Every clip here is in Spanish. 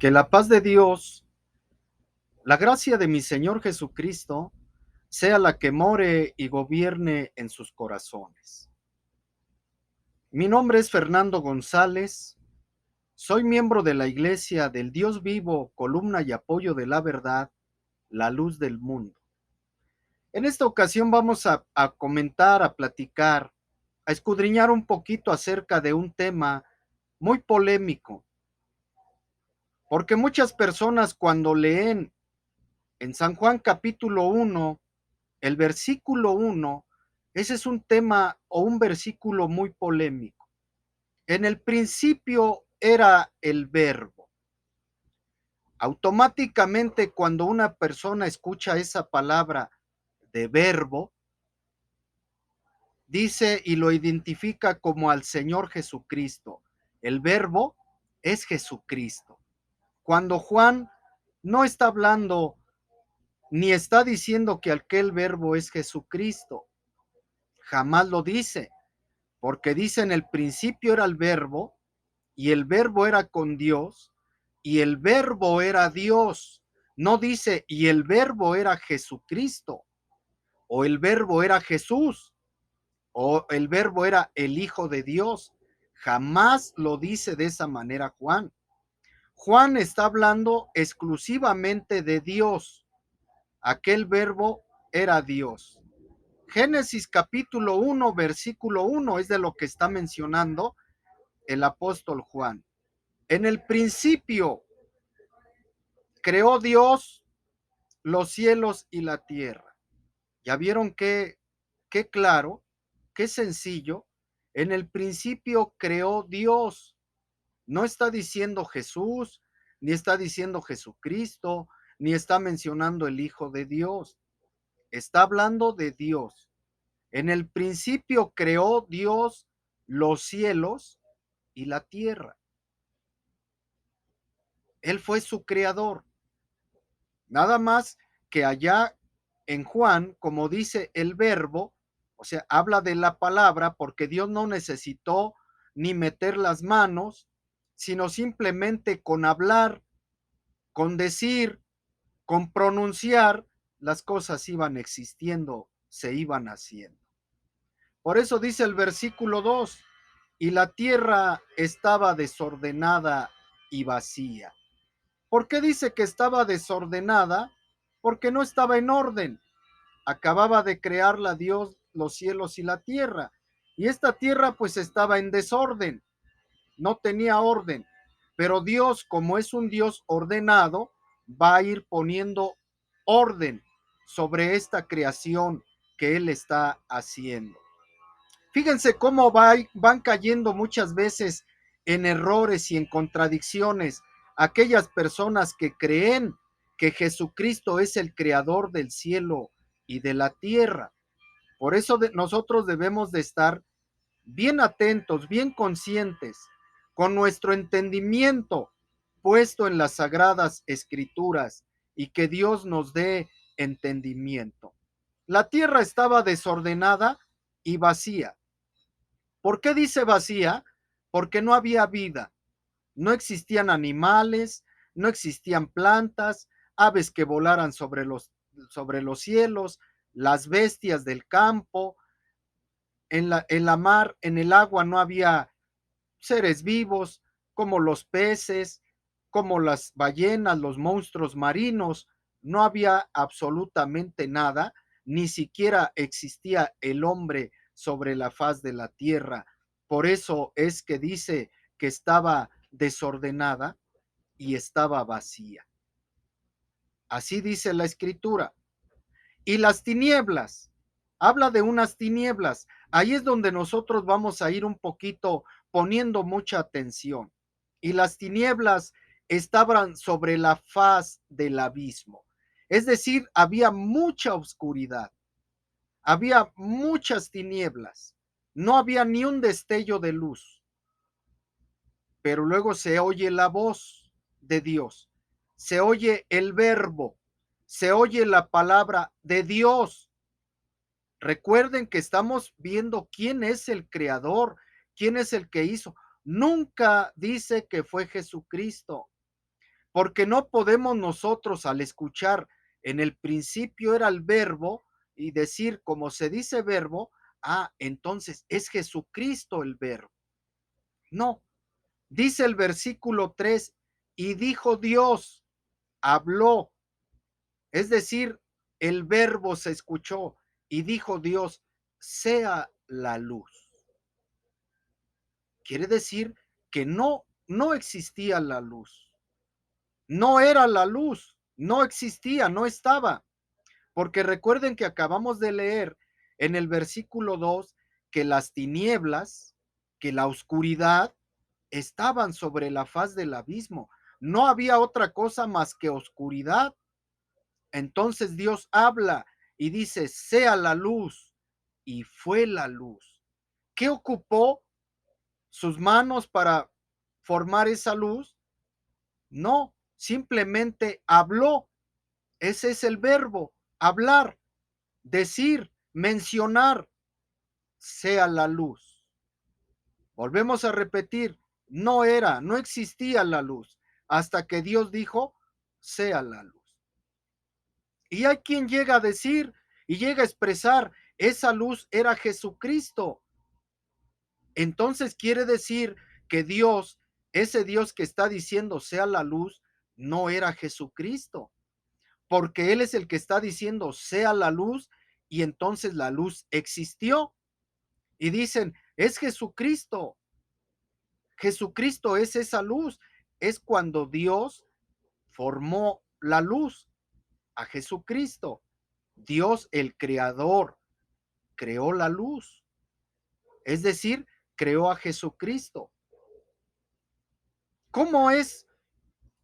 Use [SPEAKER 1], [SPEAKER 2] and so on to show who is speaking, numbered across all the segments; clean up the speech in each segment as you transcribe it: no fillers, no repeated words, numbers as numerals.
[SPEAKER 1] Que la paz de Dios, la gracia de mi Señor Jesucristo, sea la que more y gobierne en sus corazones. Mi nombre es Fernando González, soy miembro de la Iglesia del Dios vivo, columna y apoyo de la verdad, la luz del mundo. En esta ocasión vamos a comentar, a platicar, a escudriñar un poquito acerca de un tema muy polémico, porque muchas personas cuando leen en San Juan capítulo 1, el versículo 1, ese es un tema o un versículo muy polémico. En el principio era el verbo. Automáticamente cuando una persona escucha esa palabra de verbo, dice y lo identifica como al Señor Jesucristo. El verbo es Jesucristo. Cuando Juan no está hablando ni está diciendo que aquel verbo es Jesucristo, jamás lo dice, porque dice en el principio era el verbo, y el verbo era con Dios, y el verbo era Dios. No dice, y el verbo era Jesucristo, o el verbo era Jesús, o el verbo era el Hijo de Dios. Jamás lo dice de esa manera Juan. Juan está hablando exclusivamente de Dios. Aquel verbo era Dios. Génesis capítulo 1, versículo 1 es de lo que está mencionando el apóstol Juan. En el principio creó Dios los cielos y la tierra. ¿Ya vieron qué claro, qué sencillo? En el principio creó Dios. No está diciendo Jesús, ni está diciendo Jesucristo, ni está mencionando el Hijo de Dios. Está hablando de Dios. En el principio creó Dios los cielos y la tierra. Él fue su creador. Nada más que allá en Juan, como dice el verbo, o sea, habla de la palabra porque Dios no necesitó ni meter las manos, sino simplemente con hablar, con decir, con pronunciar, las cosas iban existiendo, se iban haciendo. Por eso dice el versículo 2, y la tierra estaba desordenada y vacía. ¿Por qué dice que estaba desordenada? Porque no estaba en orden. Acababa de crearla Dios los cielos y la tierra. Y esta tierra pues estaba en desorden, no tenía orden. Pero Dios, como es un Dios ordenado, va a ir poniendo orden sobre esta creación que Él está haciendo. Fíjense cómo van cayendo muchas veces en errores y en contradicciones aquellas personas que creen que Jesucristo es el creador del cielo y de la tierra. Por eso nosotros debemos de estar bien atentos, bien conscientes, con nuestro entendimiento puesto en las sagradas escrituras y que Dios nos dé entendimiento. La tierra estaba desordenada y vacía. ¿Por qué dice vacía? Porque no había vida, no existían animales, no existían plantas, aves que volaran sobre los cielos, las bestias del campo, en la mar, en el agua no había seres vivos como los peces, como las ballenas, los monstruos marinos, no había absolutamente nada, ni siquiera existía el hombre sobre la faz de la tierra. Por eso es que dice que estaba desordenada y estaba vacía. Así dice la escritura. Y las tinieblas, habla de unas tinieblas. Ahí es donde nosotros vamos a ir un poquito poniendo mucha atención. Y las tinieblas estaban sobre la faz del abismo. Es decir, había mucha oscuridad, había muchas tinieblas, no había ni un destello de luz. Pero luego se oye la voz de Dios, se oye el verbo, se oye la palabra de Dios. Recuerden que estamos viendo quién es el creador, quién es el que hizo. Nunca dice que fue Jesucristo. porque no podemos nosotros al escuchar en el principio era el verbo y decir como se dice verbo, entonces es Jesucristo el verbo. No, dice el versículo 3, y dijo Dios, habló, es decir, el verbo se escuchó y dijo Dios, sea la luz. Quiere decir que no existía la luz. No era la luz, no existía, no estaba. Porque recuerden que acabamos de leer en el versículo 2 que las tinieblas, que la oscuridad estaban sobre la faz del abismo. No había otra cosa más que oscuridad. Entonces Dios habla y dice, sea la luz, y fue la luz. ¿Qué ocupó sus manos para formar esa luz? No, simplemente habló. Ese es el verbo, hablar, decir, mencionar, sea la luz. Volvemos a repetir, no existía la luz, hasta que Dios dijo, sea la luz. Y hay quien llega a decir y llega a expresar, esa luz era Jesucristo. Entonces quiere decir que Dios, ese Dios que está diciendo sea la luz, no era Jesucristo, porque Él es el que está diciendo sea la luz y entonces la luz existió. Y dicen, es Jesucristo. Jesucristo es esa luz. Es cuando Dios formó la luz a Jesucristo. Dios el creador creó la luz. Es decir, creó a Jesucristo. ¿Cómo es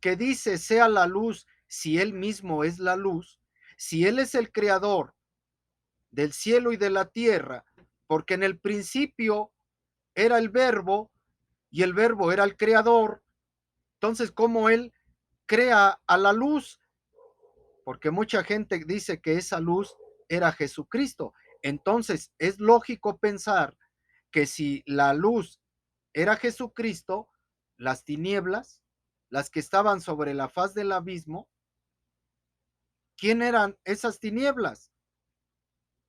[SPEAKER 1] que dice sea la luz si Él mismo es la luz? Si Él es el creador del cielo y de la tierra, porque en el principio era el verbo y el verbo era el creador, entonces ¿cómo Él crea a la luz? Porque mucha gente dice que esa luz era Jesucristo. Entonces es lógico pensar que si la luz era Jesucristo, las tinieblas, las que estaban sobre la faz del abismo, ¿quién eran esas tinieblas?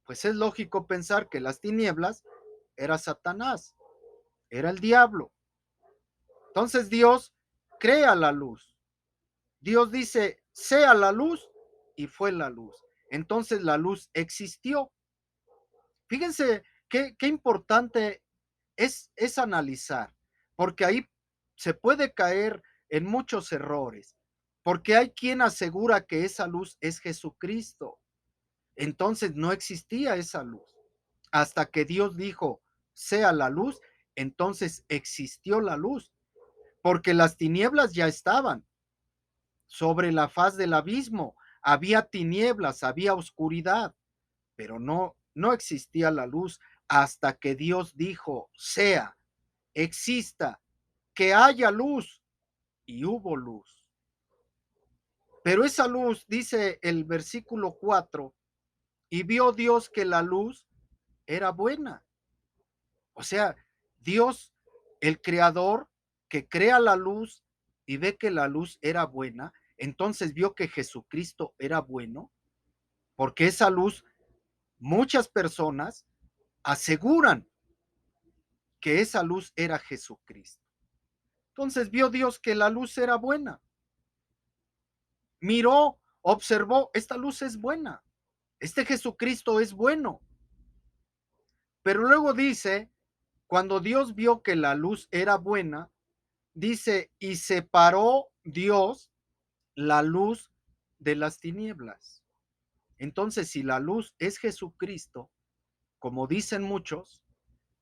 [SPEAKER 1] Pues es lógico pensar que las tinieblas era Satanás, era el diablo. Entonces Dios crea la luz. Dios dice, sea la luz y fue la luz. Entonces la luz existió. Fíjense qué importante es analizar, porque ahí se puede caer en muchos errores, porque hay quien asegura que esa luz es Jesucristo. Entonces no existía esa luz. Hasta que Dios dijo, sea la luz, entonces existió la luz, porque las tinieblas ya estaban sobre la faz del abismo. Había tinieblas, había oscuridad, pero no existía la luz hasta que Dios dijo, sea, exista, que haya luz, y hubo luz. Pero esa luz, dice el versículo 4, y vio Dios que la luz era buena. O sea, Dios, el creador, que crea la luz y ve que la luz era buena, entonces vio que Jesucristo era bueno, porque esa luz, muchas personas aseguran que esa luz era Jesucristo. Entonces vio Dios que la luz era buena. Miró, observó, esta luz es buena. Este Jesucristo es bueno. Pero luego dice, cuando Dios vio que la luz era buena, dice, y separó Dios la luz de las tinieblas. Entonces, si la luz es Jesucristo, como dicen muchos,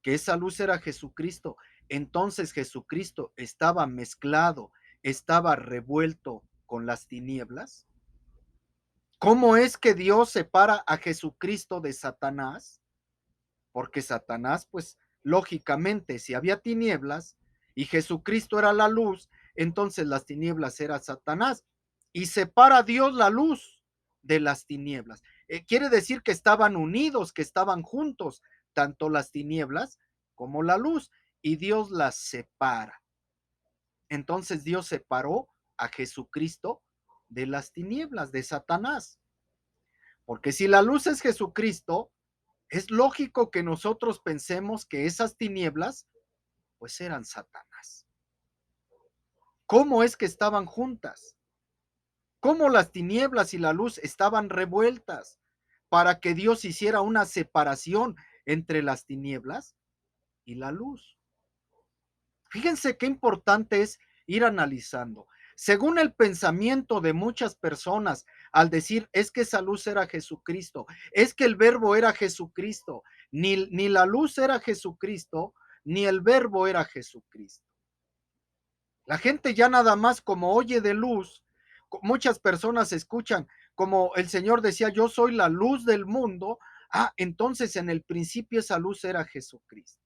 [SPEAKER 1] que esa luz era Jesucristo, entonces Jesucristo estaba mezclado, estaba revuelto con las tinieblas. ¿Cómo es que Dios separa a Jesucristo de Satanás? Porque Satanás, pues lógicamente, si había tinieblas y Jesucristo era la luz, entonces las tinieblas era Satanás. Y separa Dios la luz de las tinieblas. Quiere decir que estaban unidos, que estaban juntos, tanto las tinieblas como la luz, y Dios las separa. Entonces Dios separó a Jesucristo de las tinieblas, de Satanás. Porque si la luz es Jesucristo, es lógico que nosotros pensemos que esas tinieblas, pues eran Satanás. ¿Cómo es que estaban juntas? ¿Cómo las tinieblas y la luz estaban revueltas para que Dios hiciera una separación entre las tinieblas y la luz? Fíjense qué importante es ir analizando. Según el pensamiento de muchas personas, al decir es que esa luz era Jesucristo, es que el verbo era Jesucristo, ni la luz era Jesucristo, ni el verbo era Jesucristo. La gente ya nada más como oye de luz, muchas personas escuchan, como el Señor decía, yo soy la luz del mundo, entonces en el principio esa luz era Jesucristo.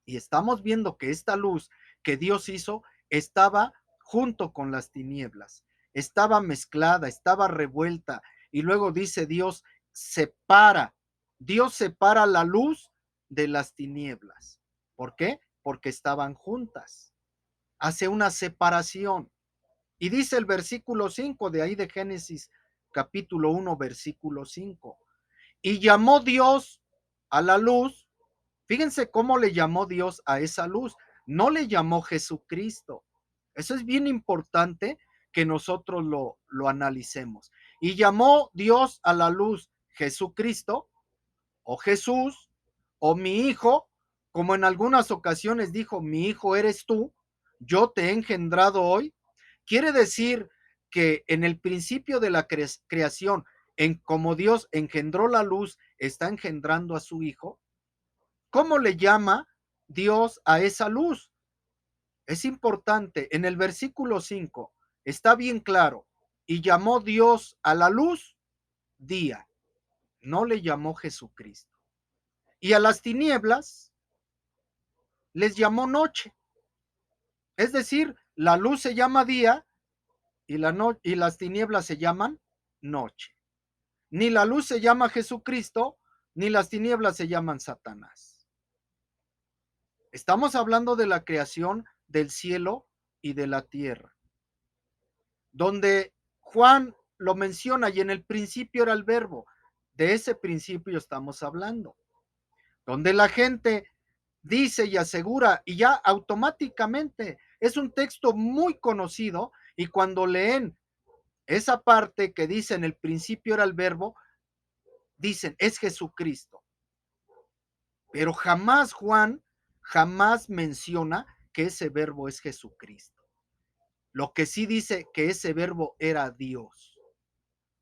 [SPEAKER 1] Y estamos viendo que esta luz que Dios hizo estaba junto con las tinieblas, estaba mezclada, estaba revuelta. Y luego dice Dios separa la luz de las tinieblas. ¿Por qué? Porque estaban juntas. Hace una separación. Y dice el versículo 5 de ahí de Génesis capítulo 1, versículo 5. Y llamó Dios a la luz. Fíjense cómo le llamó Dios a esa luz. No le llamó Jesucristo. Eso es bien importante que nosotros lo analicemos. Y llamó Dios a la luz Jesucristo o Jesús o mi hijo, como en algunas ocasiones dijo, mi hijo eres tú, yo te he engendrado hoy. Quiere decir que en el principio de la creación, en como Dios engendró la luz, está engendrando a su hijo. ¿Cómo le llama Dios a esa luz? Es importante, en el versículo 5 está bien claro, y llamó Dios a la luz día, no le llamó Jesucristo. Y a las tinieblas les llamó noche. Es decir, la luz se llama día y las tinieblas se llaman noche. Ni la luz se llama Jesucristo, ni las tinieblas se llaman Satanás. Estamos hablando de la creación del cielo y de la tierra, donde Juan lo menciona y en el principio era el verbo. De ese principio estamos hablando, donde la gente dice y asegura y ya automáticamente es un texto muy conocido y cuando leen esa parte que dice en el principio era el verbo, dicen es Jesucristo. Pero jamás Juan, jamás menciona que ese verbo es Jesucristo. Lo que sí dice que ese verbo era Dios,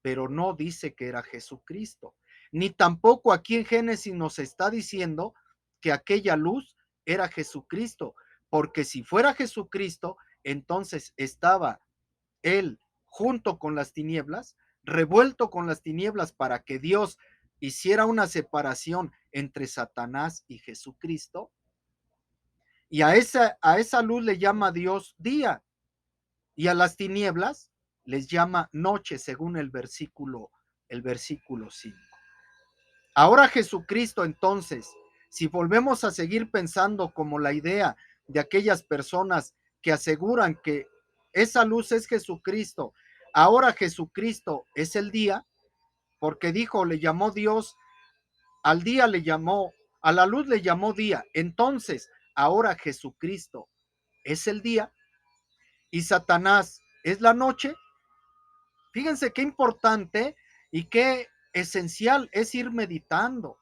[SPEAKER 1] pero no dice que era Jesucristo. Ni tampoco aquí en Génesis nos está diciendo que aquella luz era Jesucristo, porque si fuera Jesucristo, entonces estaba él junto con las tinieblas, revuelto con las tinieblas para que Dios hiciera una separación entre Satanás y Jesucristo. Y a esa luz le llama Dios día y a las tinieblas les llama noche, según el versículo 5. Ahora Jesucristo, entonces, si volvemos a seguir pensando como la idea de aquellas personas que aseguran que esa luz es Jesucristo, ahora Jesucristo es el día, porque dijo, le llamó Dios, al día le llamó, a la luz le llamó día, entonces ahora Jesucristo es el día y Satanás es la noche. Fíjense qué importante y qué esencial es ir meditando.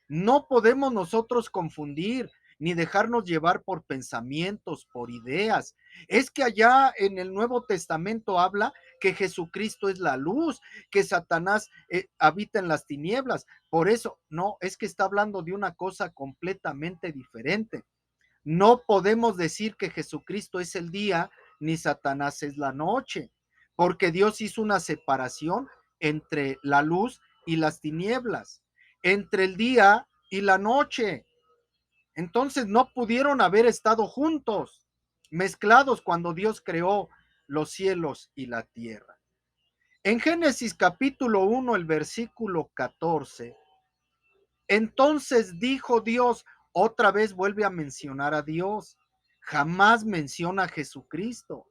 [SPEAKER 1] No podemos nosotros confundir ni dejarnos llevar por pensamientos, por ideas. Es que allá en el Nuevo Testamento habla que Jesucristo es la luz, que Satanás habita en las tinieblas. Por eso, no, es que está hablando de una cosa completamente diferente. No podemos decir que Jesucristo es el día ni Satanás es la noche, porque Dios hizo una separación entre la luz y las tinieblas, entre el día y la noche. Entonces no pudieron haber estado juntos, mezclados cuando Dios creó los cielos y la tierra. En Génesis capítulo 1, el versículo 14, entonces dijo Dios, otra vez vuelve a mencionar a Dios. Jamás menciona a Jesucristo,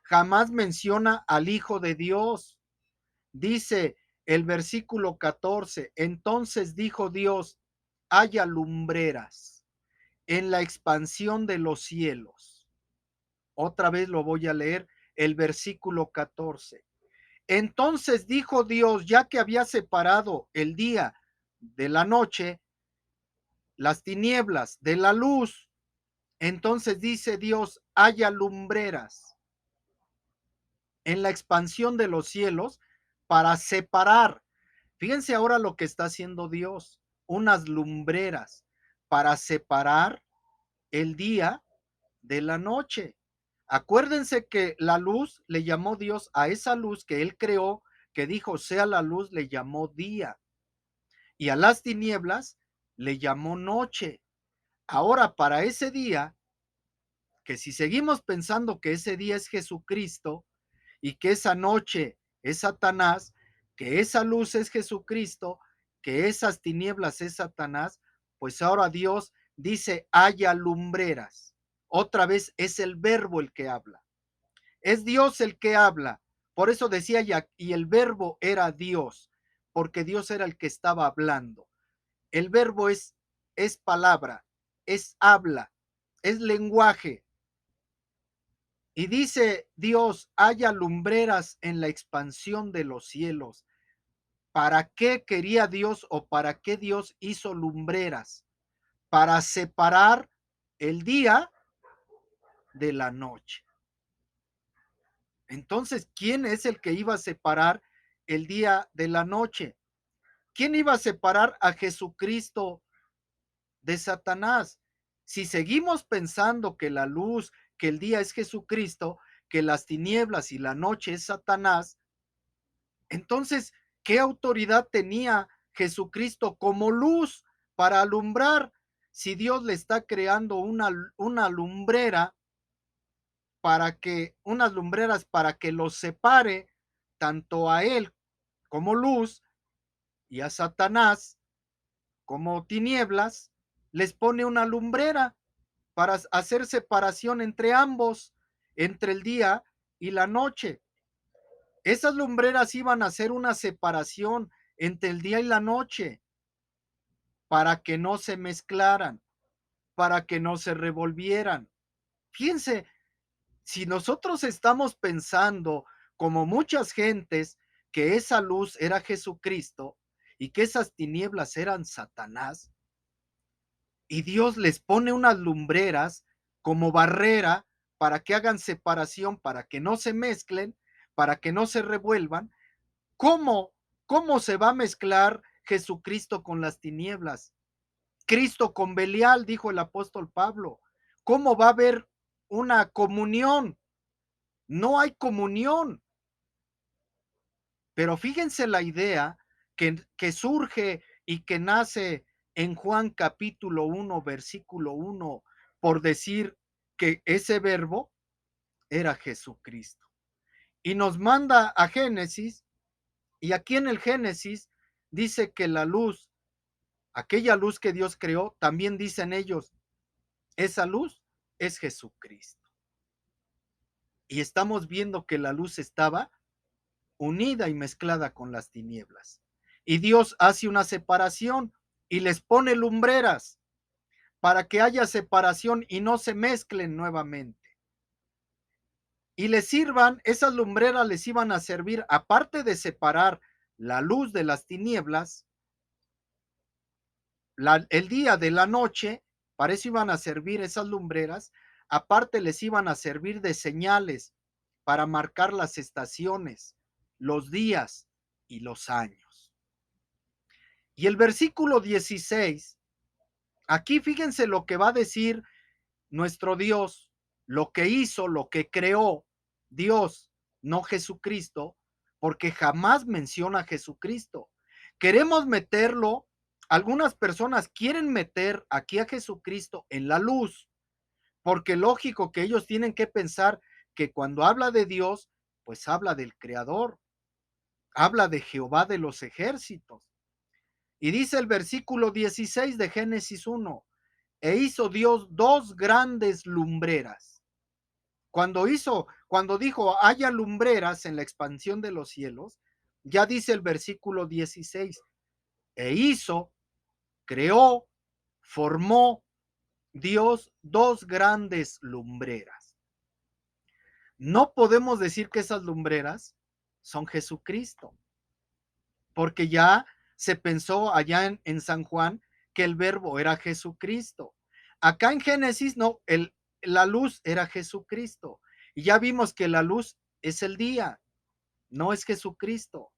[SPEAKER 1] jamás menciona al Hijo de Dios. Dice el versículo 14, entonces dijo Dios, haya lumbreras en la expansión de los cielos. Otra vez lo voy a leer, el versículo 14. Entonces dijo Dios, ya que había separado el día de la noche, las tinieblas de la luz, entonces dice Dios, haya lumbreras en la expansión de los cielos para separar. Fíjense ahora lo que está haciendo Dios, unas lumbreras para separar el día de la noche. Acuérdense que la luz le llamó Dios a esa luz que él creó, que dijo sea la luz, le llamó día, y a las tinieblas le llamó noche. Ahora, para ese día, que si seguimos pensando que ese día es Jesucristo y que esa noche es Satanás, que esa luz es Jesucristo, que esas tinieblas es Satanás, pues ahora Dios dice haya lumbreras. Otra vez es el verbo el que habla. Es Dios el que habla. Por eso decía ya, y el verbo era Dios, porque Dios era el que estaba hablando. El verbo es palabra, es habla, es lenguaje. Y dice Dios, haya lumbreras en la expansión de los cielos. ¿Para qué quería Dios o para qué Dios hizo lumbreras? Para separar el día de la noche. Entonces, ¿quién es el que iba a separar el día de la noche? ¿Quién iba a separar a Jesucristo de Satanás? Si seguimos pensando que la luz, que el día es Jesucristo, que las tinieblas y la noche es Satanás, entonces, ¿qué autoridad tenía Jesucristo como luz para alumbrar? Si Dios le está creando una lumbrera para que, unas lumbreras para que los separe tanto a él como luz y a Satanás como tinieblas, les pone una lumbrera para hacer separación entre ambos, entre el día y la noche. Esas lumbreras iban a hacer una separación entre el día y la noche para que no se mezclaran, para que no se revolvieran. Fíjense, si nosotros estamos pensando, como muchas gentes, que esa luz era Jesucristo y que esas tinieblas eran Satanás, y Dios les pone unas lumbreras como barrera para que hagan separación, para que no se mezclen, para que no se revuelvan, ¿cómo? ¿Cómo se va a mezclar Jesucristo con las tinieblas? Cristo con Belial, dijo el apóstol Pablo. ¿Cómo va a haber una comunión? No hay comunión. Pero fíjense la idea que surge y que nace en Juan capítulo 1, versículo 1, por decir que ese verbo era Jesucristo. Y nos manda a Génesis, y aquí en el Génesis dice que la luz, aquella luz que Dios creó, también dicen ellos, esa luz es Jesucristo. Y estamos viendo que la luz estaba unida y mezclada con las tinieblas. Y Dios hace una separación y les pone lumbreras para que haya separación y no se mezclen nuevamente. Y les sirvan, esas lumbreras les iban a servir, aparte de separar la luz de las tinieblas, el día de la noche, para eso iban a servir esas lumbreras, aparte les iban a servir de señales para marcar las estaciones, los días y los años. Y el versículo 16, aquí fíjense lo que va a decir nuestro Dios, lo que hizo, lo que creó Dios, no Jesucristo, porque jamás menciona a Jesucristo. Queremos meterlo, algunas personas quieren meter aquí a Jesucristo en la luz, porque lógico que ellos tienen que pensar que cuando habla de Dios, pues habla del Creador, habla de Jehová de los ejércitos. Y dice el versículo 16 de Génesis 1, e hizo Dios dos grandes lumbreras. Cuando dijo haya lumbreras en la expansión de los cielos, ya dice el versículo 16, e hizo, creó, formó Dios dos grandes lumbreras. No podemos decir que esas lumbreras son Jesucristo, porque ya se pensó allá en San Juan que el verbo era Jesucristo. Acá en Génesis no, la luz era Jesucristo. Y ya vimos que la luz es el día, no es Jesucristo.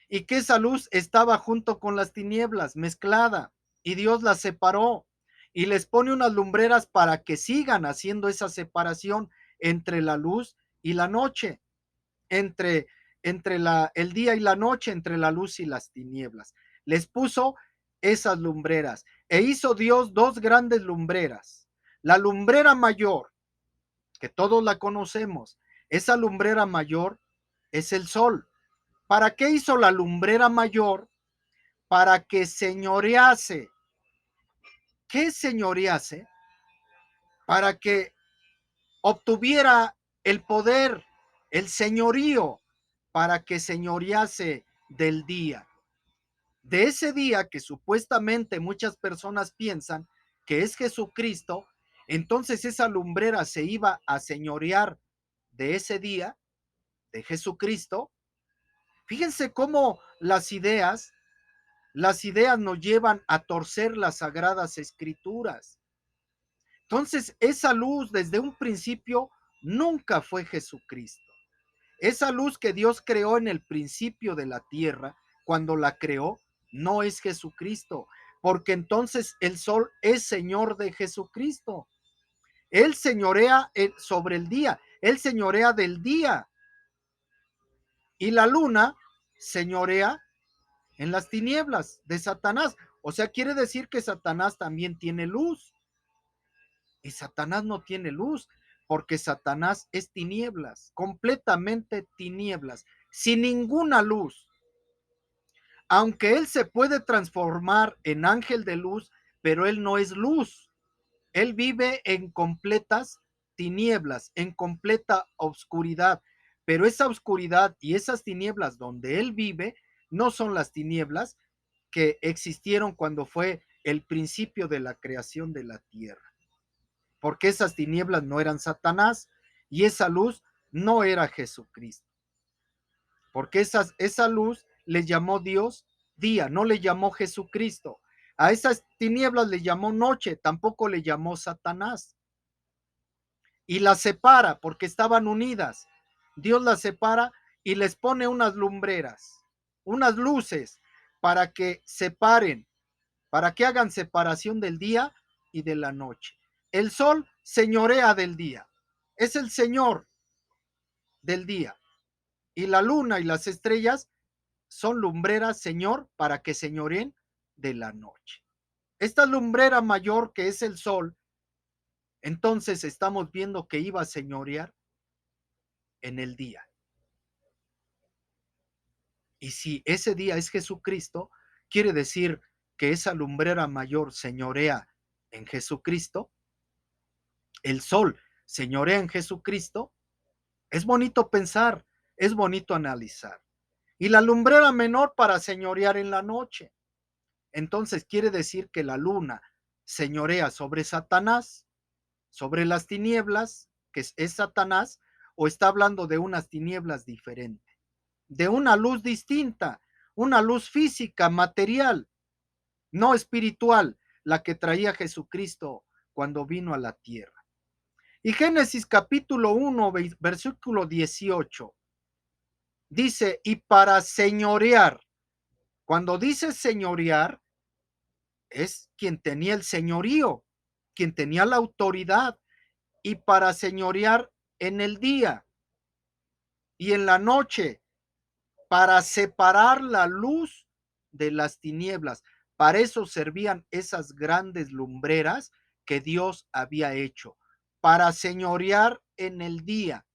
[SPEAKER 1] Y que esa luz estaba junto con las tinieblas, mezclada, y Dios las separó y les pone unas lumbreras para que sigan haciendo esa separación entre la luz y la noche, entre, el día y la noche, entre la luz y las tinieblas. Les puso esas lumbreras e hizo Dios dos grandes lumbreras. La lumbrera mayor, que todos la conocemos, esa lumbrera mayor es el sol. ¿Para qué hizo la lumbrera mayor? Para que señorease. ¿Qué señorease? Para que obtuviera el poder, el señorío, para que señorease del día. De ese día que supuestamente muchas personas piensan que es Jesucristo, entonces esa lumbrera se iba a señorear de ese día, de Jesucristo. Fíjense cómo las ideas nos llevan a torcer las sagradas escrituras. Entonces, esa luz desde un principio nunca fue Jesucristo. Esa luz que Dios creó en el principio de la tierra, cuando la creó, no es Jesucristo, porque entonces el sol es Señor de Jesucristo. Él señorea sobre el día, Él señorea del día. Y la luna señorea en las tinieblas de Satanás. O sea, quiere decir que Satanás también tiene luz. Y Satanás no tiene luz, porque Satanás es tinieblas, completamente tinieblas, sin ninguna luz. Aunque él se puede transformar en ángel de luz, pero él no es luz. Él vive en completas tinieblas, en completa oscuridad. Pero esa oscuridad y esas tinieblas donde él vive no son las tinieblas que existieron cuando fue el principio de la creación de la tierra, porque esas tinieblas no eran Satanás y esa luz no era Jesucristo, porque esa luz le llamó Dios día, no le llamó Jesucristo. A esas tinieblas le llamó noche, tampoco le llamó Satanás. Y las separa porque estaban unidas. Dios las separa y les pone unas lumbreras, unas luces para que separen, para que hagan separación del día y de la noche. El sol señorea del día, es el señor del día, y la luna y las estrellas son lumbreras, señor, para que señoreen de la noche. Esta lumbrera mayor que es el sol, entonces estamos viendo que iba a señorear en el día. Y si ese día es Jesucristo, quiere decir que esa lumbrera mayor señorea en Jesucristo, el sol señorea en Jesucristo. Es bonito pensar, es bonito analizar. Y la lumbrera menor para señorear en la noche. Entonces quiere decir que la luna señorea sobre Satanás, sobre las tinieblas, que es Satanás, o está hablando de unas tinieblas diferentes, de una luz distinta, una luz física, material, no espiritual, la que traía Jesucristo cuando vino a la tierra. Y Génesis capítulo 1, versículo 18, dice, y para señorear, cuando dice señorear, es quien tenía el señorío, quien tenía la autoridad, y para señorear en el día y en la noche, para separar la luz de las tinieblas. Para eso servían esas grandes lumbreras que Dios había hecho, para señorear en el día.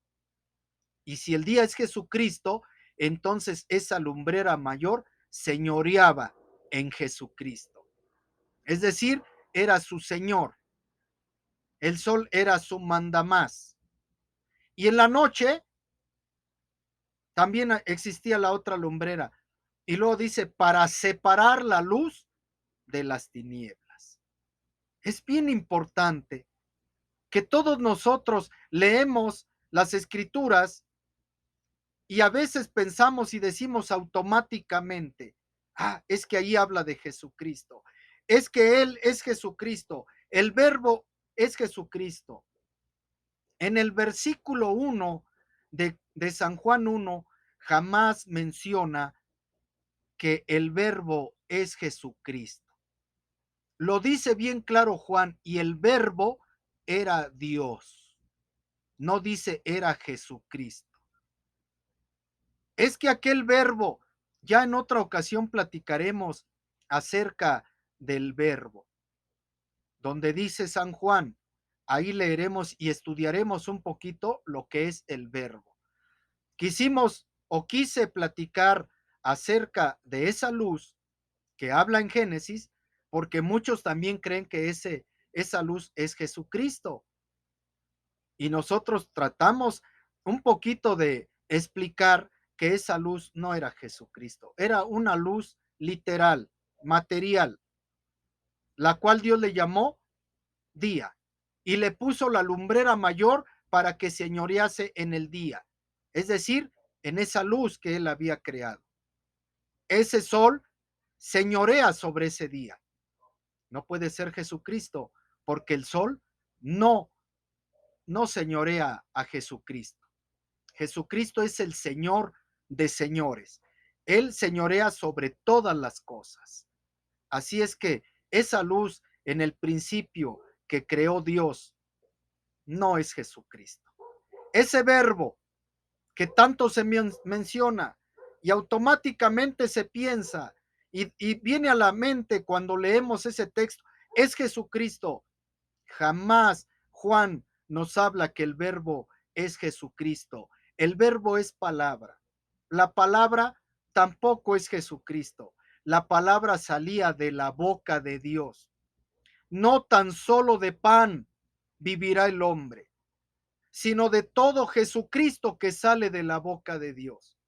[SPEAKER 1] Y si el día es Jesucristo, entonces esa lumbrera mayor señoreaba en Jesucristo. Es decir, era su señor, el sol era su mandamás. Y en la noche también existía la otra lumbrera. Y luego dice, para separar la luz de las tinieblas. Es bien importante que todos nosotros leemos las escrituras y a veces pensamos y decimos automáticamente, es que ahí habla de Jesucristo, es que Él es Jesucristo, el verbo es Jesucristo. En el versículo 1 de San Juan 1 jamás menciona que el verbo es Jesucristo. Lo dice bien claro Juan, y el verbo era Dios. No dice era Jesucristo. Es que aquel verbo, ya en otra ocasión platicaremos acerca del verbo, donde dice San Juan, ahí leeremos y estudiaremos un poquito lo que es el verbo. Quisimos o quise platicar acerca de esa luz que habla en Génesis, porque muchos también creen que esa luz es Jesucristo. Y nosotros tratamos un poquito de explicar que esa luz no era Jesucristo, era una luz literal, material, la cual Dios le llamó día y le puso la lumbrera mayor para que señorease en el día, es decir, en esa luz que él había creado. Ese sol señorea sobre ese día. No puede ser Jesucristo, porque el sol no, no señorea a Jesucristo. Jesucristo es el Señor de señores. Él señorea sobre todas las cosas. Así es que esa luz en el principio que creó Dios no es Jesucristo. Ese verbo que tanto se menciona y automáticamente se piensa y viene a la mente cuando leemos ese texto, es Jesucristo. Jamás Juan nos habla que el verbo es Jesucristo. El verbo es palabra. La palabra tampoco es Jesucristo. La palabra salía de la boca de Dios. No tan solo de pan vivirá el hombre, sino de todo Jesucristo que sale de la boca de Dios.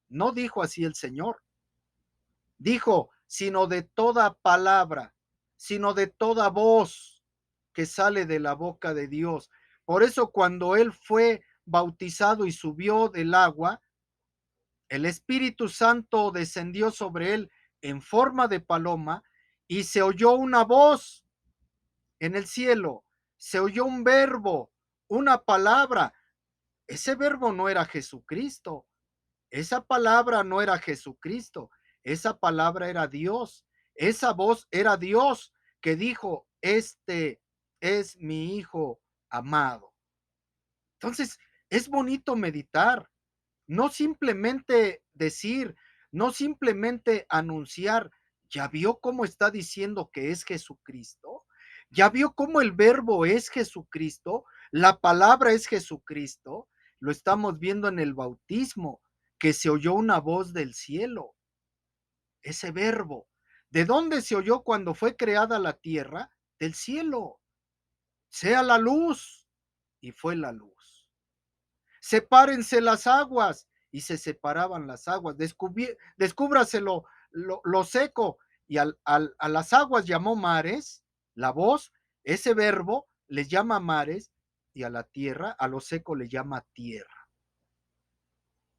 [SPEAKER 1] No dijo así el Señor. Dijo, sino de toda palabra, sino de toda voz que sale de la boca de Dios. Por eso cuando él fue bautizado y subió del agua, el Espíritu Santo descendió sobre él en forma de paloma y se oyó una voz en el cielo, se oyó un verbo, una palabra. Ese verbo no era Jesucristo, esa palabra no era Jesucristo, esa palabra era Dios, esa voz era Dios que dijo, este es mi hijo amado. Entonces, es bonito meditar, no simplemente decir, no simplemente anunciar. ¿Ya vio cómo está diciendo que es Jesucristo? ¿Ya vio cómo el verbo es Jesucristo? La palabra es Jesucristo. Lo estamos viendo en el bautismo, que se oyó una voz del cielo. Ese verbo. ¿De dónde se oyó cuando fue creada la tierra? Del cielo. Sea la luz. Y fue la luz. Sepárense las aguas, y se separaban las aguas. Descúbraselo lo seco, y a las aguas llamó mares, la voz, ese verbo les llama mares, y a la tierra, a lo seco le llama tierra.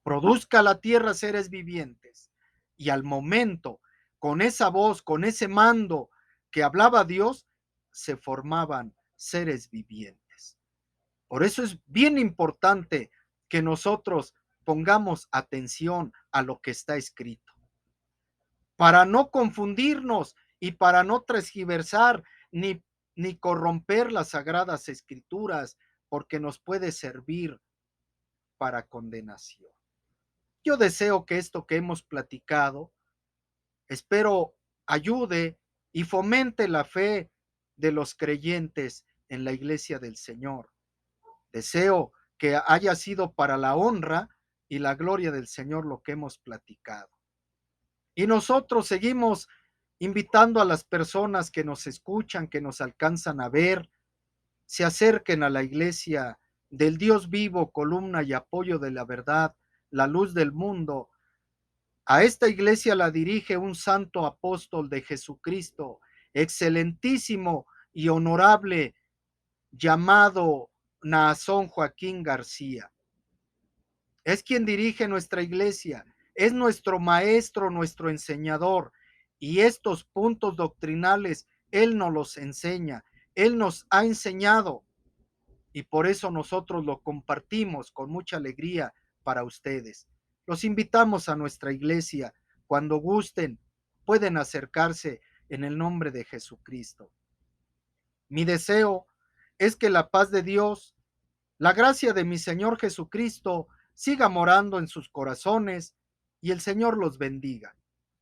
[SPEAKER 1] Produzca la tierra seres vivientes. Y al momento, con esa voz, con ese mando que hablaba Dios, se formaban seres vivientes. Por eso es bien importante que nosotros pongamos atención a lo que está escrito, para no confundirnos y para no transgiversar ni corromper las sagradas escrituras, porque nos puede servir para condenación. Yo deseo que esto que hemos platicado, espero ayude y fomente la fe de los creyentes en la iglesia del Señor. Deseo que haya sido para la honra y la gloria del Señor lo que hemos platicado. Y nosotros seguimos invitando a las personas que nos escuchan, que nos alcanzan a ver, se acerquen a la iglesia del Dios vivo, columna y apoyo de la verdad, la luz del mundo. A esta iglesia la dirige un santo apóstol de Jesucristo, excelentísimo y honorable, llamado Naasón Joaquín García. Es quien dirige nuestra iglesia, es nuestro maestro, nuestro enseñador, y estos puntos doctrinales Él nos los enseña, Él nos ha enseñado, y por eso nosotros lo compartimos con mucha alegría para ustedes. Los invitamos a nuestra iglesia. Cuando gusten, pueden acercarse en el nombre de Jesucristo. Mi deseo es que la paz de Dios, la gracia de mi Señor Jesucristo siga morando en sus corazones y el Señor los bendiga.